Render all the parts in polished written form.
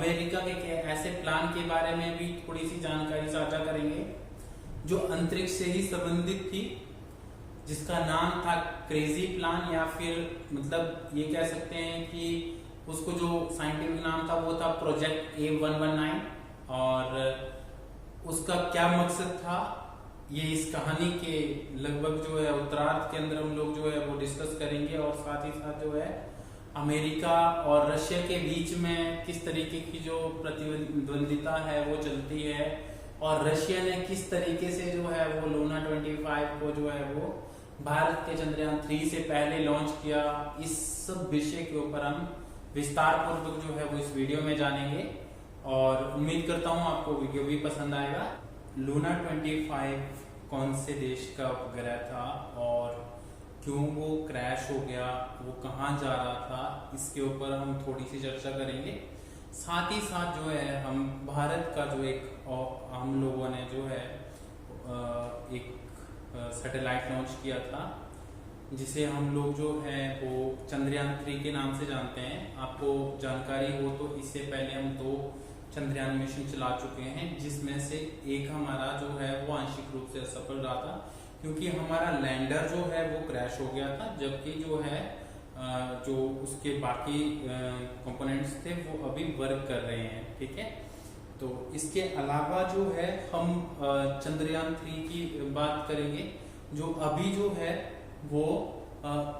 America के ऐसे plan के बारे में भी थोड़ी सी जानकारी साझा करेंगे जो अंतरिक्ष से ही संबंधित थी, जिसका नाम था क्रेजी प्लान, या फिर मतलब ये कह सकते हैं कि उसको जो साइंटिफिक नाम था वो था प्रोजेक्ट A119। और उसका क्या मकसद था ये इस कहानी के लगभग जो है उत्तरार्ध के अंदर हम लोग जो है वो डिस्कस करेंगे। और साथ ही साथ जो है अमेरिका और रशिया के बीच में किस तरीके की जो प्रतिद्वंदिता है वो चलती है, और रशिया ने किस तरीके से जो है वो लूना 25 को जो है वो भारत के चंद्रयान 3 से पहले लॉन्च किया। इस सब विषय के ऊपर हम विस्तार पूर्वक जो है वो इस वीडियो में जानेंगे, और उम्मीद करता हूँ आपको वीडियो भी पसंद आएगा। लूना 25 कौन से देश का उपग्रह था और क्यों वो क्रैश हो गया, वो कहाँ जा रहा था, इसके ऊपर हम थोड़ी सी चर्चा करेंगे। साथ ही साथ जो है हम भारत का जो एक हम लोगों ने जो है एक सैटेलाइट लॉन्च किया था, जिसे हम लोग जो है वो चंद्रयान 3 के नाम से जानते हैं। आपको जानकारी हो तो इससे पहले हम 2 चंद्रयान मिशन चला चुके हैं, जिसमें से एक हमारा जो है वो आंशिक रूप से असफल रहा था, क्योंकि हमारा लैंडर जो है वो क्रैश हो गया था, जबकि जो है जो उसके बाकी कंपोनेंट्स थे वो अभी वर्क कर रहे हैं। ठीक है, तो इसके अलावा जो है हम चंद्रयान 3 की बात करेंगे, जो अभी जो है वो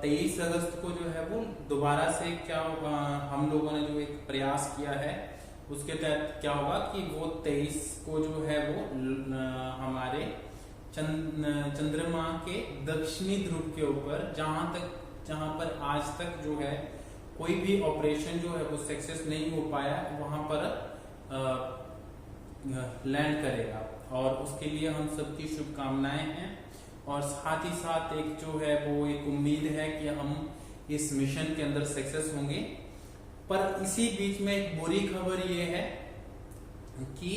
23 अगस्त को जो है वो दोबारा से क्या हम लोगों ने जो एक प्रयास किया है उसके तहत क्या होगा कि वो 23 को जो है वो हमारे चंद्रमा के दक्षिणी ध्रुव के ऊपर जहां पर आज तक जो है कोई भी ऑपरेशन जो है वो सक्सेस नहीं हो पाया, वहां पर लैंड करेगा। और उसके लिए हम सबकी शुभकामनाएं हैं, और साथ ही साथ एक जो है वो एक उम्मीद है कि हम इस मिशन के अंदर सक्सेस होंगे। पर इसी बीच में एक बुरी खबर ये है कि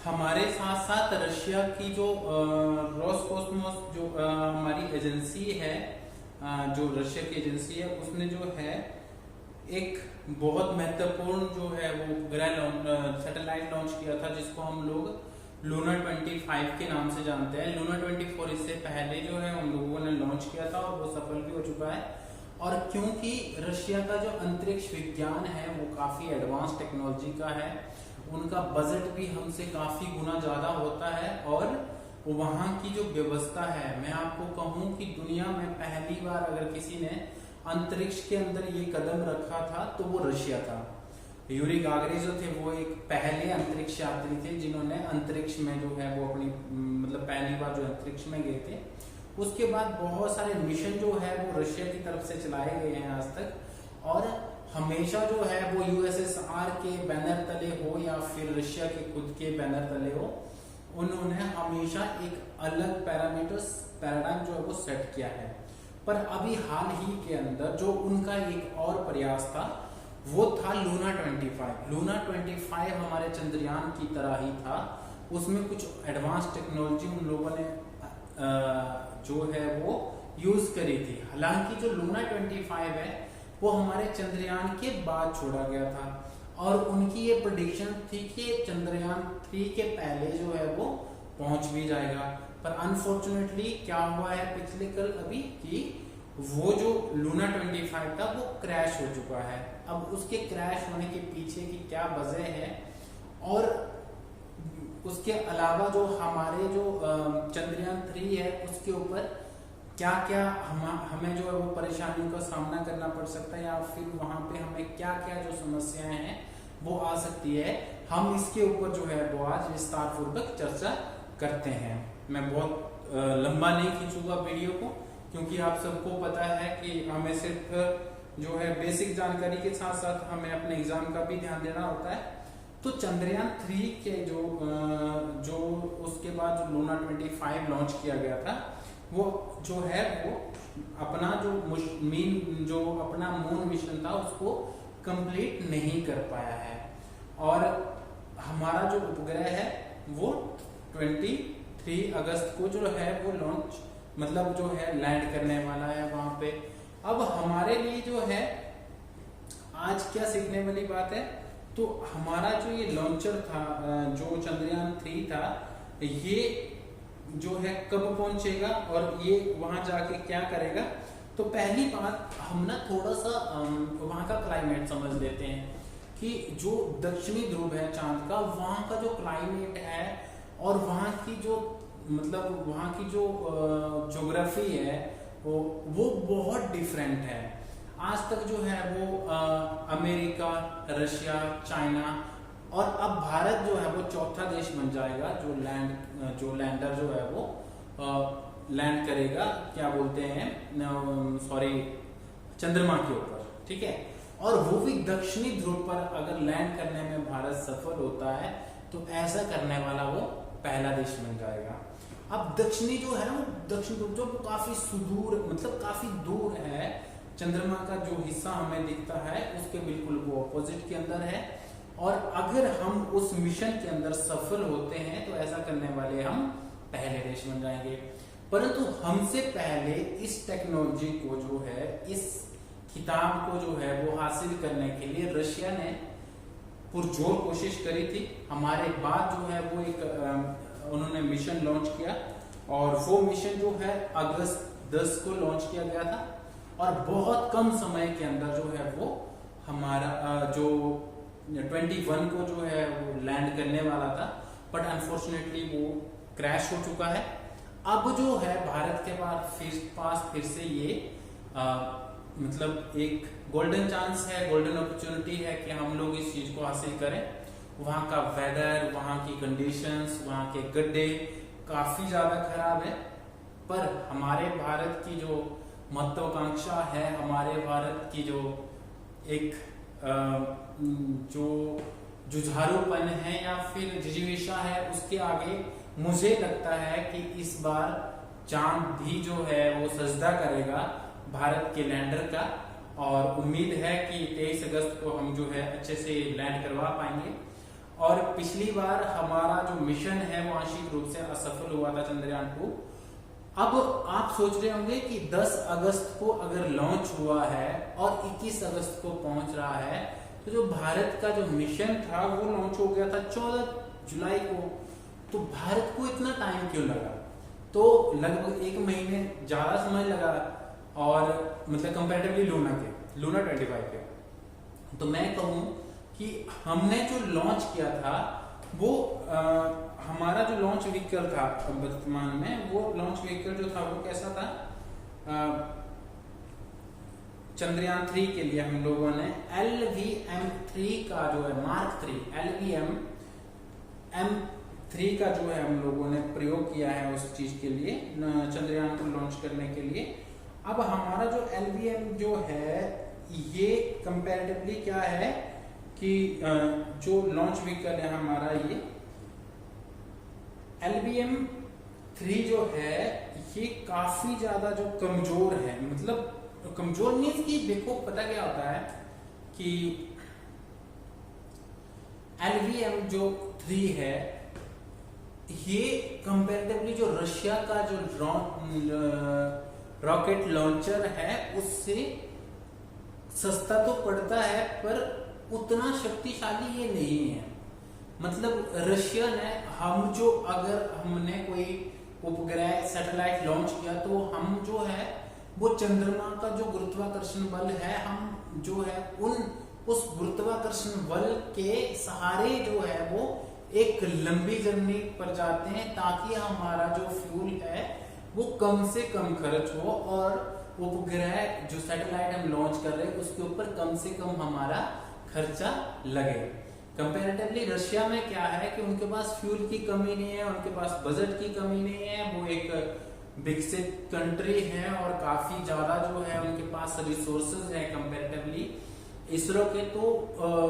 हमारे साथ साथ रशिया की जो रोसकोस्मोस जो हमारी एजेंसी है, जो रशिया की एजेंसी है, उसने जो है एक बहुत महत्वपूर्ण जो है वो उपग्रह सैटेलाइट लॉन्च किया था, जिसको हम लोग लूना 25 के नाम से जानते हैं। लूना 24 इससे पहले जो है हम लोगों ने लॉन्च किया था और वो सफल भी हो चुका है। और क्योंकि रशिया का जो अंतरिक्ष विज्ञान है वो काफी एडवांस टेक्नोलॉजी का है, उनका बजट भी हमसे काफी गुना ज्यादा होता है, और वहां की जो व्यवस्था है, मैं आपको कहूं कि दुनिया में पहली बार अगर किसी ने अंतरिक्ष के अंदर ये कदम रखा था तो वो रशिया था। यूरी गागरी जो थे वो एक पहले अंतरिक्ष यात्री थे जिन्होंने अंतरिक्ष में जो है वो अपनी मतलब पहली बार जो अंतरिक्ष में गए थे। उसके बाद बहुत सारे मिशन जो है वो रशिया की तरफ से चलाए गए हैं आज तक, और हमेशा जो है वो यूएसएसआर के बैनर तले हो या फिर रशिया के खुद के बैनर तले हो, उन्होंने हमेशा एक अलग पैराडाइम जो है वो सेट किया है। पर अभी हाल ही के अंदर जो उनका एक और प्रयास था वो था लूना 25। लूना 25 हमारे चंद्रयान की तरह ही था, उसमें कुछ एडवांस टेक्नोलॉजी उन लोगों ने जो है वो यूज करी थी। हालांकि जो लूना 25 है वो हमारे चंद्रयान के बाद छोड़ा गया था, और उनकी ये प्रेडिक्शन थी कि चंद्रयान 3 के पहले जो है वो पहुंच भी जाएगा। पर अनफॉर्चुनेटली क्या हुआ है पिछले कल अभी कि वो जो लूना 25 था वो क्रैश हो चुका है। अब उसके क्रैश होने के पीछे की क्या वजह है, और उसके अलावा जो हमारे जो चंद्रयान 3 है उसके ऊपर क्या क्या हमें जो है वो परेशानियों का सामना करना पड़ सकता है, या फिर वहां पे हमें क्या क्या जो समस्याएं हैं वो आ सकती है, हम इसके ऊपर जो है वो आज विस्तार पूर्वक चर्चा करते हैं। मैं बहुत लंबा नहीं खींचूंगा वीडियो को, क्योंकि आप सबको पता है कि हमें सिर्फ जो है बेसिक जानकारी के साथ साथ हमें अपने एग्जाम का भी ध्यान देना होता है। तो चंद्रयान 3 के जो उसके बाद जो लूना 25 लॉन्च किया गया था, वो जो है वो अपना जो अपना मून मिशन था उसको कंप्लीट नहीं कर पाया है, और हमारा जो उपग्रह है वो 23 अगस्त को जो है वो लॉन्च मतलब जो है लैंड करने वाला है वहां पे। अब हमारे लिए जो है आज क्या सीखने वाली बात है तो हमारा जो ये लॉन्चर था, जो चंद्रयान 3 था, ये जो है कब पहुंचेगा और ये वहां जाके क्या करेगा। तो पहली बात हम ना थोड़ा सा वहां का क्लाइमेट समझ लेते हैं कि जो दक्षिणी ध्रुव है चांद का, वहां का जो क्लाइमेट है और वहां की जो मतलब वहां की जो ज्योग्राफी है वो बहुत डिफरेंट है। आज तक जो है वो अमेरिका, रशिया, चाइना और अब भारत जो है वो चौथा देश बन जाएगा जो लैंडर जो है वो लैंड करेगा, क्या बोलते हैं, सॉरी, चंद्रमा के ऊपर, ठीक है। और वो भी दक्षिणी ध्रुव पर अगर लैंड करने में भारत सफल होता है तो ऐसा करने वाला वो पहला देश बन जाएगा। अब दक्षिणी जो है वो दक्षिण ध्रुव जो काफी सुदूर, मतलब काफी दूर है, चंद्रमा का जो हिस्सा हमें दिखता है उसके बिल्कुल वो ऑपोजिट के अंदर है। और अगर हम उस मिशन के अंदर सफल होते हैं तो ऐसा करने वाले हम पहले देश बन जाएंगे। परंतु हमसे पहले इस टेक्नोलॉजी को जो है, इस किताब को जो है वो हासिल करने के लिए रशिया ने पुरजोर कोशिश करी थी। हमारे बाद जो है वो एक उन्होंने मिशन लॉन्च किया और वो मिशन जो है अगस्त 10 को लॉन्च किया गया था और बहुत कम समय के अंदर जो है वो हमारा जो 21 को जो है वो लैंड करने वाला था, बट अनफॉर्चुनेटली वो क्रैश हो चुका है। अब जो है भारत के पास फिर से ये मतलब एक गोल्डन चांस है, गोल्डन अपॉर्चुनिटी है कि हम लोग इस चीज को हासिल करें। वहाँ का वेदर, वहाँ की कंडीशंस, वहाँ के गड्ढे काफी ज्यादा खराब है, पर हमारे भारत की जो महत्वाकांक्षा है, हमारे भारत की जो एक जो जुझारूपन है या फिर जिजीविषा है, उसके आगे मुझे लगता है कि इस बार चांद भी जो है वो सजदा करेगा भारत के लैंडर का। और उम्मीद है कि 23 अगस्त को हम जो है अच्छे से लैंड करवा पाएंगे। और पिछली बार हमारा जो मिशन है वो आंशिक रूप से असफल हुआ था, चंद्रयान 2। अब आप सोच रहे होंगे कि 10 अगस्त को अगर लॉन्च हुआ है और 21 अगस्त को पहुंच रहा है, तो जो भारत का जो मिशन था वो लॉन्च हो गया था 14 जुलाई को। तो भारत को इतना टाइम क्यों लगा? तो लगभग 1 महीने ज्यादा समय लगा, और मतलब कंपैरेटिवली लूना 25 के। तो मैं कहूं कि हमने जो लॉन्च किया था वो हमारा जो लॉन्च व्हीकल था वर्तमान में, वो लॉन्च व्हीकल जो था वो कैसा था, चंद्रयान 3 के लिए हम लोगों ने LVM-3 का जो है मार्क 3 LVM-M3 का जो है हम लोगों ने प्रयोग किया है उस चीज के लिए, चंद्रयान को लॉन्च करने के लिए। अब हमारा जो LVM जो है ये कंपैरेटिवली क्या है कि जो लॉन्च व्हीकल है हमारा, ये LVM-3 जो है ये काफी ज्यादा जो कमजोर है, मतलब कमजोर मीन्स कि देखो पता क्या होता है कि LVM जो 3 है ये कंपैरेटिवली जो रशिया का जो रॉकेट लॉन्चर है उससे सस्ता तो पड़ता है, पर उतना शक्तिशाली ये नहीं है। मतलब रशिया ने अगर हमने कोई उपग्रह सैटेलाइट लॉन्च किया तो हम जो है वो चंद्रमा का जो गुरुत्वाकर्षण बल है, हम जो है उस गुरुत्वाकर्षण बल के सहारे जो है वो एक लंबी जर्नी पर जाते हैं, ताकि हमारा जो फ्यूल है वो कम से कम खर्च हो और उपग्रह जो सैटेलाइट हम लॉन्च कर रहे हैं उसके ऊपर कम से कम हमारा खर्चा लगे। कंपैरेटिवली रशिया में क्या है कि उनके पास फ्यूल की कमी नहीं है, उनके पास बजट की कमी नहीं है, वो एक विकसित कंट्री है और काफी ज्यादा जो है उनके पास रिसोर्सेज है कंपैरेटिवली इसरो के। तो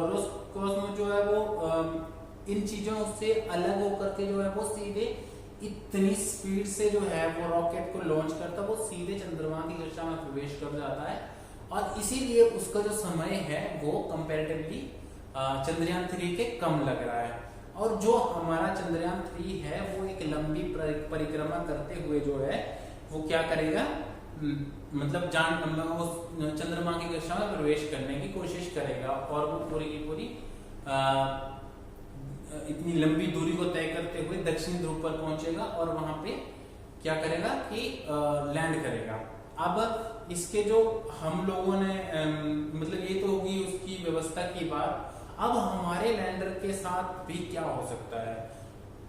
रोसकॉस्मोस जो है वो इन चीजों से अलग होकर के जो है वो सीधे इतनी स्पीड से जो है वो रॉकेट को लॉन्च करता है, वो सीधे चंद्रमा की कक्षा में प्रवेश कर जाता है और इसीलिए उसका जो समय है वो कंपैरेटिवली चंद्रयान 3 के कम लग रहा है। और जो हमारा चंद्रयान 3 है वो एक लंबी परिक्रमा करते हुए जो है वो क्या करेगा, मतलब चंद्रमा की कक्षा में प्रवेश करने की कोशिश करेगा और वो पूरी की पूरी इतनी लंबी दूरी को तय करते हुए दक्षिणी ध्रुव पर पहुंचेगा और वहां पे क्या करेगा कि लैंड करेगा। अब इसके जो हम लोगों ने मतलब ये तो होगी उसकी व्यवस्था की बात। अब हमारे लैंडर के साथ भी क्या हो सकता है।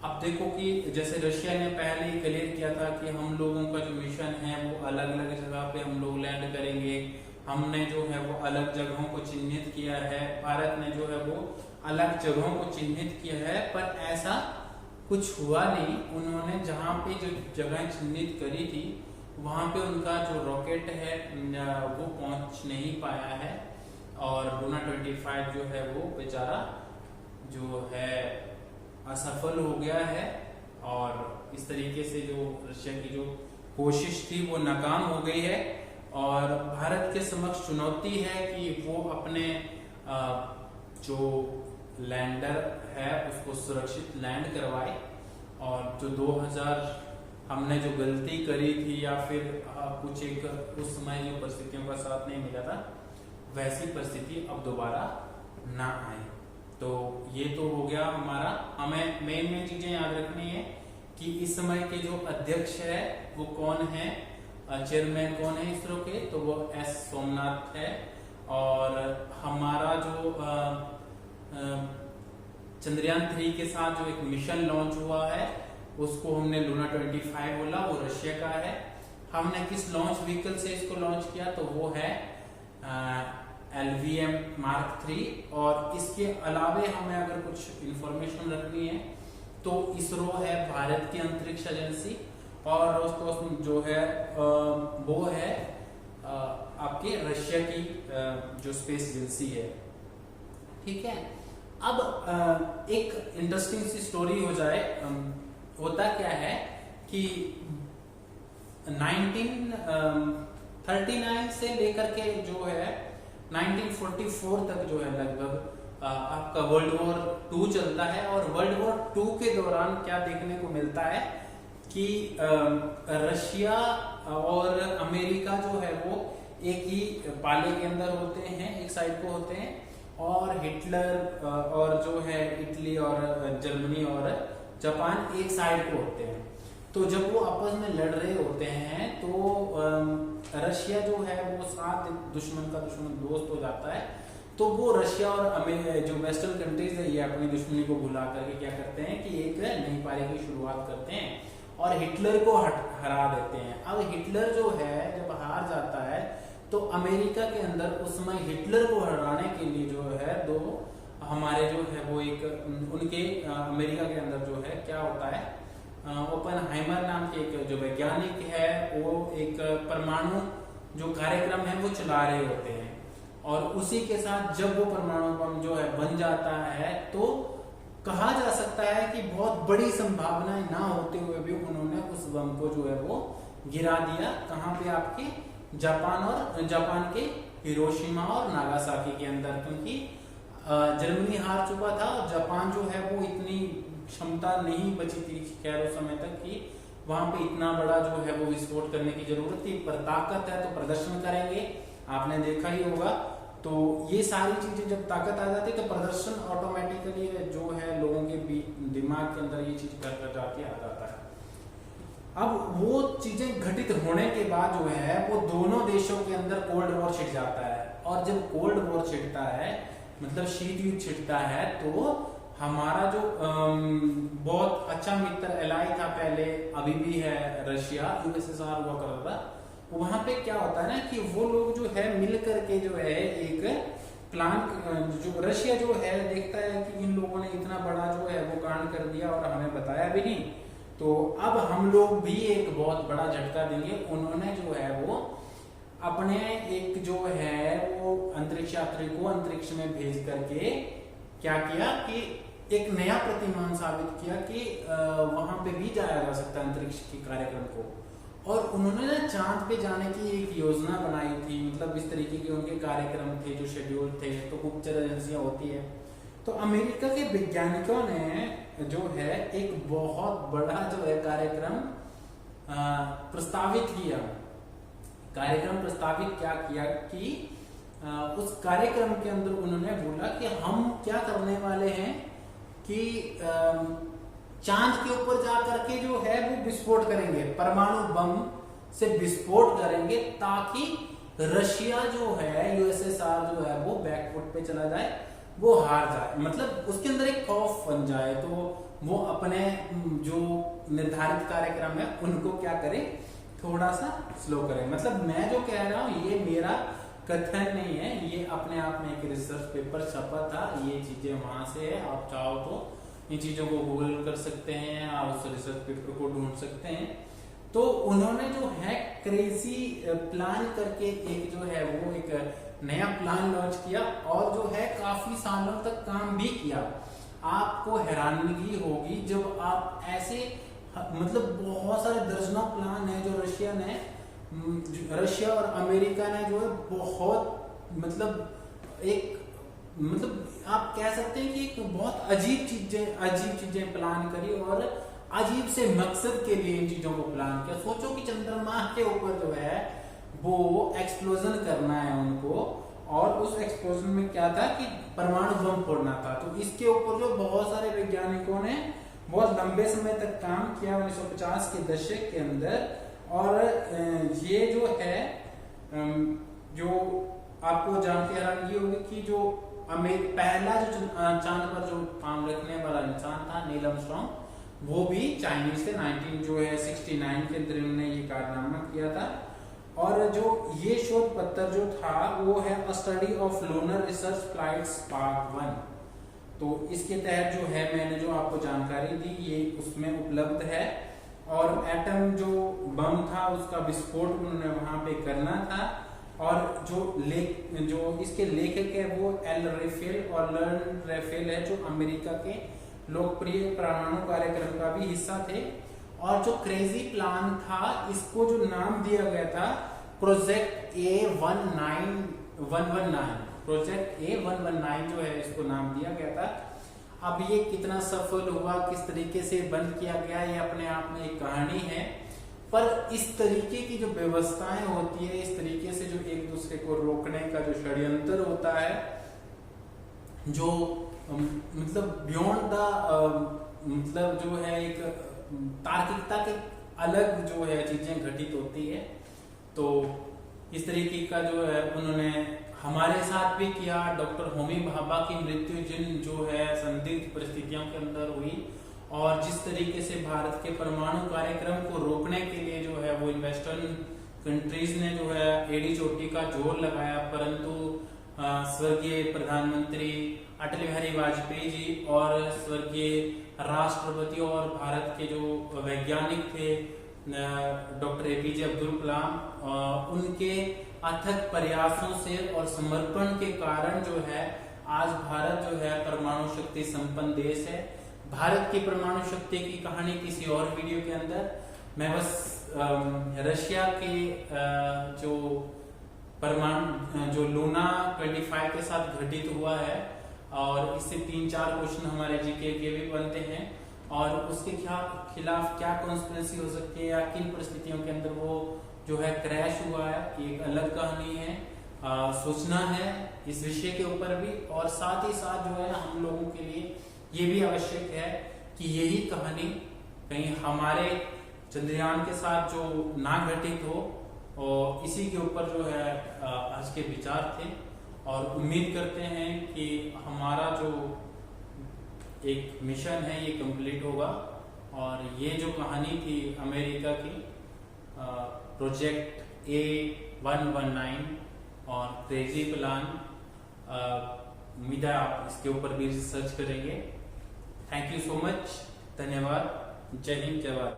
अब देखो कि जैसे रशिया ने पहले ही क्लियर किया था कि हम लोगों का जो मिशन है वो अलग अलग जगह पे हम लोग लैंड करेंगे। हमने जो है वो अलग जगहों को चिन्हित किया है, भारत ने जो है वो अलग जगहों को चिन्हित किया है, पर ऐसा कुछ हुआ नहीं। उन्होंने जहां पे जो जगह चिन्हित करी थी वहां पे उनका जो रॉकेट है वो पहुंच नहीं पाया है और लूना 25 जो है वो बेचारा जो है असफल हो गया है और इस तरीके से जो रशिया की जो कोशिश थी वो नाकाम हो गई है। और भारत के समक्ष चुनौती है कि वो अपने जो लैंडर है उसको सुरक्षित लैंड करवाए और जो 2000 हमने जो गलती करी थी या फिर कुछ एक उस समय जो परिस्थितियों का साथ नहीं मिला था वैसी परिस्थिति अब दोबारा ना आए। तो ये तो हो गया हमारा। हमें मेन चीजें याद रखनी है कि इस समय के जो अध्यक्ष है वो कौन है, चेयरमैन कौन है इसरो के, तो वो एस सोमनाथ है। और हमारा जो चंद्रयान 3 के साथ जो एक मिशन लॉन्च हुआ है उसको हमने लूना 25 बोला, वो रशिया का है। हमने किस लॉन्च व्हीकल से इसको लॉन्च किया, तो वो है LVM Mark 3। और इसके अलावे हमें अगर कुछ इंफॉर्मेशन रखनी है तो इसरो है भारत की अंतरिक्ष एजेंसी और रोस्कोस्मोस जो है वो है आपके रशिया की जो स्पेस एजेंसी है। ठीक है। अब एक इंटरेस्टिंग सी स्टोरी हो जाए। होता क्या है कि 1939 से लेकर के जो है 1944 तक जो है लगभग आपका वर्ल्ड वॉर 2 चलता है। और वर्ल्ड वॉर 2 के दौरान क्या देखने को मिलता है कि रशिया और अमेरिका जो है वो एक ही पाले के अंदर होते हैं, एक साइड को होते हैं, और हिटलर और जो है इटली और जर्मनी और जापान एक साइड को होते हैं। तो जब वो आपस में लड़ रहे होते हैं तो रशिया जो है वो साथ दुश्मन का दुश्मन दोस्त हो जाता है। तो वो रशिया और जो वेस्टर्न कंट्रीज है ये अपनी दुश्मनी को भुला करके क्या करते हैं कि एक नई पारी की शुरुआत करते हैं और हिटलर को हरा देते हैं। अब हिटलर जो है जब हार जाता है तो अमेरिका के अंदर उस समय हिटलर को हराने के लिए जो है दो हमारे जो है वो एक उनके अमेरिका के अंदर जो है क्या होता है, ओपेनहाइमर नाम के एक जो वैज्ञानिक है वो एक परमाणु जो कार्यक्रम है वो चला रहे होते हैं। और उसी के साथ जब वो परमाणु बम जो है बन जाता है तो कहा जा सकता है कि बहुत बड़ी संभावनाएं ना होते हुए भी उन्होंने उस बम को जो है वो गिरा दिया। कहाँ पे, आपके जापान के हिरोशिमा और नागासाकी के अंदर, क्योंकि जर्मनी हार चुका था और जापान जो है वो इतनी क्षमता नहीं बची थी खैर उस समय तक कि वहां पे इतना बड़ा जो है वो विस्फोट करने की जरूरत थी। पर ताकत है तो प्रदर्शन करेंगे, आपने देखा ही होगा। तो ये सारी चीजें जब ताकत आ जाती है तो प्रदर्शन ऑटोमेटिकली जो है लोगों के दिमाग के अंदर ये चीज कर जाके आ जाता है। अब वो चीजें घटित होने के बाद जो है वो दोनों देशों के अंदर कोल्ड वॉर छिड़ जाता है। और जब कोल्ड वॉर छिड़ता है मतलब शीत युद्ध छिड़ता है तो हमारा जो बहुत अच्छा मित्र एलाई था पहले, अभी भी है, रशिया USSR हुआ करता था। वहां पे क्या होता है ना कि वो लोग जो है मिल करके जो है एक प्लान, जो रशिया जो है देखता है कि इन लोगों ने इतना बड़ा जो है वो कांड कर दिया और हमें बताया भी नहीं, तो अब हम लोग भी एक बहुत बड़ा झटका देंगे। उन्होंने जो है वो अपने एक जो है वो अंतरिक्ष यात्री को अंतरिक्ष में भेज करके क्या किया कि एक नया प्रतिमान साबित किया कि वहां पे भी जाया जा सकता है अंतरिक्ष के कार्यक्रम को। और उन्होंने ना चांद पे जाने की एक योजना बनाई थी, मतलब इस तरीके के उनके कार्यक्रम थे जो शेड्यूल थे। तो गुप्तचर एजेंसियां होती है, तो अमेरिका के वैज्ञानिकों ने जो है एक बहुत बड़ा जो है कार्यक्रम प्रस्तावित किया। कार्यक्रम प्रस्तावित क्या किया कि उस कार्यक्रम के अंदर उन्होंने बोला कि हम क्या करने वाले हैं कि चांद के ऊपर जा करके जो है वो विस्फोट करेंगे, परमाणु बम से विस्फोट करेंगे, ताकि रशिया जो है, यूएसएसआर जो है वो बैकफुट पे चला जाए, वो हार जाए, मतलब उसके अंदर एक खौफ बन जाए, तो वो अपने जो निर्धारित कार्यक्रम है उनको क्या करे, थोड़ा सा स्लो करे। मतलब मैं जो कह रहा हूं ये मेरा कथन नहीं है, ये अपने आप में एक रिसर्च पेपर छपा था, ये चीजें वहां से है, आप चाहो तो इन चीजों को गूगल कर सकते हैं, आप उस रिसर्च पेपर को ढूंढ सकते हैं। तो उन्होंने जो है क्रेजी प्लान करके एक जो है वो एक नया प्लान लॉन्च किया, और जो है काफी सालों तक काम भी किया। आपको हैरानगी होगी जब आप ऐसे, मतलब बहुत सारे दर्जनों प्लान है जो रशिया और अमेरिका ने जो है बहुत, मतलब एक, मतलब आप कह सकते हैं कि एक बहुत अजीब चीजें प्लान करी, और अजीब से मकसद के लिए इन चीजों को प्लान किया। सोचो कि चंद्रमा के ऊपर जो है वो एक्सप्लोजन करना है उनको, और उस एक्सप्लोजन में क्या था कि परमाणु बम फोड़ना था। तो इसके ऊपर जो बहुत सारे वैज्ञानिकों ने बहुत लंबे समय तक काम किया 1950 के दशक के अंदर। और ये जो है, जो आपको जान के हैरानगी होगी कि जो पहला जो चांद पर जो काम रखने वाला इंसान था, नील आर्मस्ट्रांग, वो भी चाइनीज से 1969 के अंदर इन्होंने ये कारनामा किया था। और जो ये शोध पत्र जो था वो है अ study of lunar research flights part 1। तो इसके तहत जो है मैंने जो आपको जानकारी दी ये उसमें उपलब्ध है। और एटम जो बम था उसका विस्फोट उन्होंने वहां पे करना था। और जो इसके लेखक है वो एल रेफेल और लर्न रेफेल है, जो अमेरिका के लोकप्रिय परमाणु कार्यक्रम का भी हिस्सा थे। और जो क्रेजी प्लान था इसको जो नाम दिया गया था प्रोजेक्ट A119, प्रोजेक्ट A119 जो है इसको नाम दिया गया था। अब ये कितना सफल हुआ, किस तरीके से बंद किया गया, ये अपने आप में एक कहानी है। पर इस तरीके की जो व्यवस्थाएं होती है, इस तरीके से जो एक दूसरे को रोकने का जो षड्यंत्र होता है, जो मतलब बियॉन्ड द मतलब जो है एक तार्किकता के अलग जो है चीजें घटित होती है। तो इस तरीके का जो है उन्होंने हमारे साथ भी किया। डॉक्टर होमी भाभा की मृत्यु जो है संदिग्ध परिस्थितियों के अंदर हुई, और जिस तरीके से भारत के परमाणु कार्यक्रम को रोकने के लिए जो है वो वेस्टर्न कंट्रीज ने जो है एड़ी चोटी का जोर लगाया, परंतु स्वर्गीय प्रधानमंत्री अटल बिहारी वाजपेयी जी और स्वर्गीय राष्ट्रपति और भारत के जो वैज्ञानिक थे डॉक्टर एपीजे अब्दुल कलाम, उनके अथक प्रयासों से और समर्पण के कारण जो है आज भारत जो है परमाणु शक्ति संपन्न देश है। भारत की परमाणु शक्ति की कहानी किसी और वीडियो के अंदर, मैं बस रशिया के जो परमाणु जो लूना 25 के साथ घटित हुआ है, और इससे 3-4 क्वेश्चन हमारे जीके के भी बनते हैं, और उसके खिलाफ क्या कॉन्स्पिरेसी हो सकती है या किन परिस्थितियों के अंदर वो जो है क्रैश हुआ है, एक अलग कहानी है। सोचना है इस विषय के ऊपर भी, और साथ ही साथ जो है हम लोगों के लिए ये भी आवश्यक है कि यही कहानी कहीं हमारे चंद्रयान के साथ जो ना घटित हो, और इसी के ऊपर जो है आज के विचार थे। और उम्मीद करते हैं कि हमारा जो एक मिशन है ये कंप्लीट होगा। और ये जो कहानी थी अमेरिका की प्रोजेक्ट A119 और क्रेजी प्लान, उम्मीद है आप इसके ऊपर भी रिसर्च करेंगे। थैंक यू सो मच, धन्यवाद, जय हिंद, जय भारत।